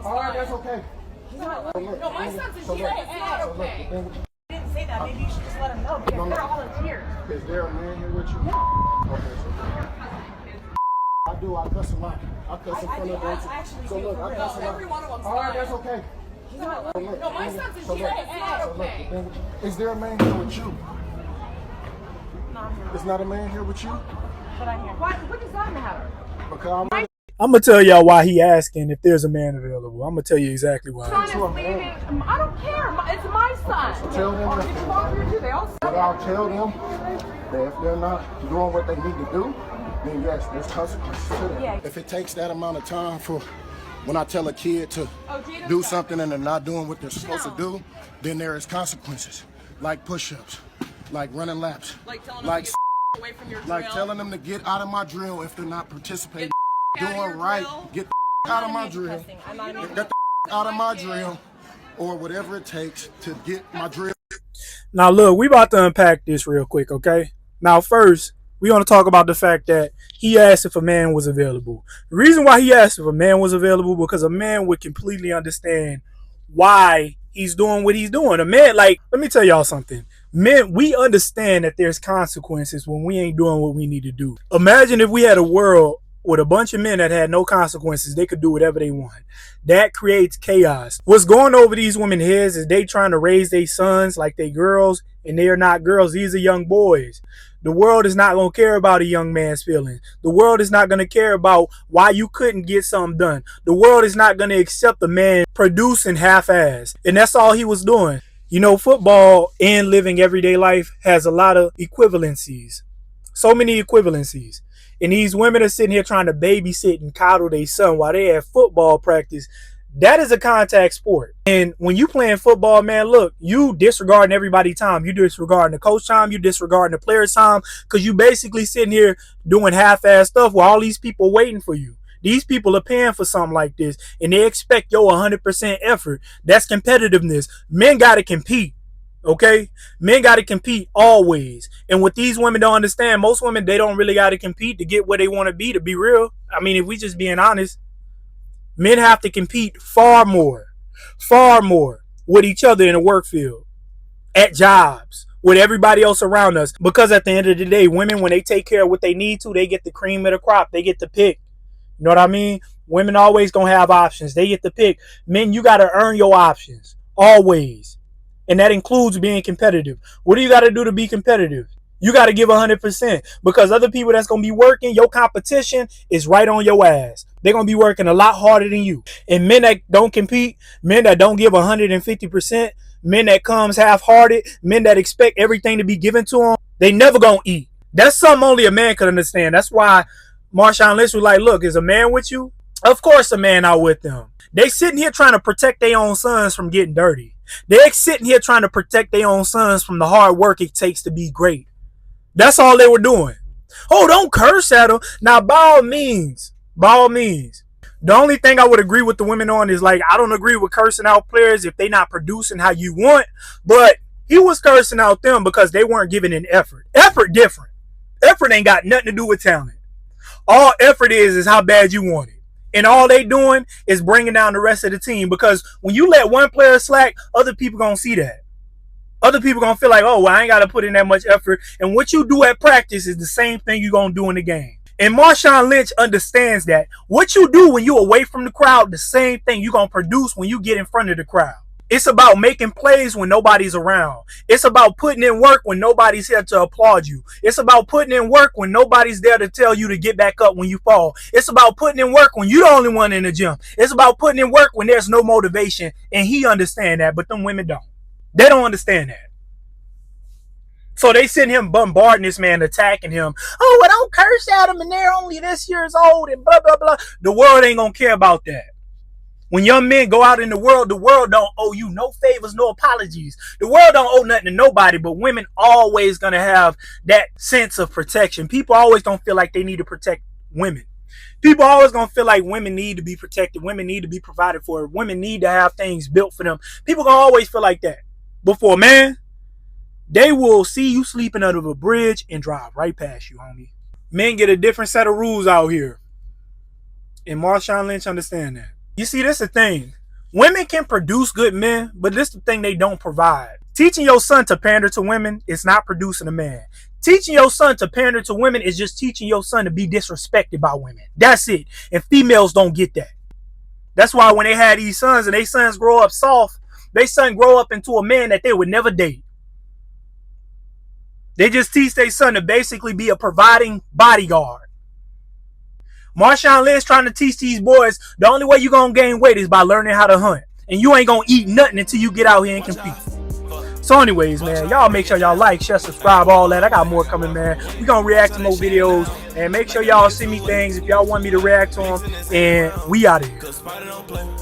All right, that's okay. No, my son's in jail. It's not okay. I didn't say that. Maybe you should just let him know because they're all in tears. Is there a man here with you? Yeah. Okay, so I do. I cuss a lot. I cuss in front of them. So look, I cuss a lot. Every one of them's all right, that's okay. No, my son's in jail. It's not okay. Is there a man here with you? Not here. Is not a man here with you? But I'm here. What does that matter? Because I'm gonna tell y'all why he asking if there's a man available. I'm gonna tell you exactly why. Son is leaving. I don't care. It's my son. Tell them Or it's mom here too. They all but I'll tell them that if they're not doing what they need to do, then yes, there's consequences to that. Yeah. If it takes that amount of time for when I tell a kid to do something and they're not doing what they're supposed to do, then there is consequences, like push-ups, like running laps, like telling like them to get away from your drill. like telling them to get out of my drill if they're not participating, Get doing right, get out of my drill, get out of my drill, or whatever it takes to get my drill. Now look, we about to unpack this real quick, okay? Now first, we want to talk about the fact that he asked if a man was available. The reason why he asked if a man was available because a man would completely understand why he's doing what he's doing. A man, like, let me tell y'all something. Men, we understand that there's consequences when we ain't doing what we need to do. Imagine if we had a world with a bunch of men that had no consequences. They could do whatever they want. That creates chaos. What's going over these women's heads is they trying to raise their sons like they girls, and they are not girls. These are young boys. The world is not going to care about a young man's feelings. The world is not going to care about why you couldn't get something done. The world is not going to accept a man producing half-ass. And that's all he was doing. You know, football and living everyday life has a lot of equivalencies. So many equivalencies. And these women are sitting here trying to babysit and coddle their son while they have football practice. That is a contact sport. And when you playing football, man, look, you disregarding everybody's time. You disregarding the coach time. You disregarding the player's time because you basically sitting here doing half-ass stuff while all these people waiting for you. These people are paying for something like this and they expect your 100% effort. That's competitiveness. Men got to compete. Okay, men got to compete always. And what these women don't understand, most women, they don't really got to compete to get where they want to be real. I mean, if we just being honest, men have to compete far more with each other in the work field, at jobs, with everybody else around us. Because at the end of the day, women, when they take care of what they need to, they get the cream of the crop. They get to pick. You know what I mean? Women always gonna have options. They get to pick. Men, you got to earn your options always. And that includes being competitive. What do you got to do to be competitive? You got to give 100% because other people that's going to be working, your competition is right on your ass. They're going to be working a lot harder than you. And men that don't compete, men that don't give 150%, men that comes half-hearted, men that expect everything to be given to them, they never going to eat. That's something only a man could understand. That's why Marshawn Lynch was like, look, is a man with you? Of course a man out with them. They sitting here trying to protect their own sons from getting dirty. They're sitting here trying to protect their own sons from the hard work it takes to be great. That's all they were doing. Oh, don't curse at them. Now, by all means, the only thing I would agree with the women on is like, I don't agree with cursing out players if they not producing how you want, but he was cursing out them because they weren't giving an effort. Effort different. Effort ain't got nothing to do with talent. All effort is how bad you want it. And all they doing is bringing down the rest of the team because when you let one player slack, other people going to see that. Other people going to feel like, oh, well, I ain't got to put in that much effort. And what you do at practice is the same thing you're going to do in the game. And Marshawn Lynch understands that. What you do when you away from the crowd, the same thing you're going to produce when you get in front of the crowd. It's about making plays when nobody's around. It's about putting in work when nobody's here to applaud you. It's about putting in work when nobody's there to tell you to get back up when you fall. It's about putting in work when you're the only one in the gym. It's about putting in work when there's no motivation. And he understands that, but them women don't. They don't understand that. So they send him bombarding this man, attacking him. Oh, well, don't curse at him and they're only this years old and blah, blah, blah. The world ain't going to care about that. When young men go out in the world don't owe you no favors, no apologies. The world don't owe nothing to nobody, but women always going to have that sense of protection. People always don't feel like they need to protect women. People always going to feel like women need to be protected. Women need to be provided for. Women need to have things built for them. People going to always feel like that. But for a man, they will see you sleeping under a bridge and drive right past you, homie. Men get a different set of rules out here. And Marshawn Lynch understand that. You see, this is the thing. Women can produce good men, but this is the thing they don't provide. Teaching your son to pander to women is not producing a man. Teaching your son to pander to women is just teaching your son to be disrespected by women. That's it. And females don't get that. That's why when they had these sons and they sons grow up soft, they son grow up into a man that they would never date. They just teach their son to basically be a providing bodyguard. Marshawn Lynch trying to teach these boys the only way you're going to gain weight is by learning how to hunt. And you ain't going to eat nothing until you get out here and compete. So anyways, man, y'all make sure y'all like, share, subscribe, all that. I got more coming, man. We going to react to more videos. And make sure y'all send me things if y'all want me to react to them. And we out of here.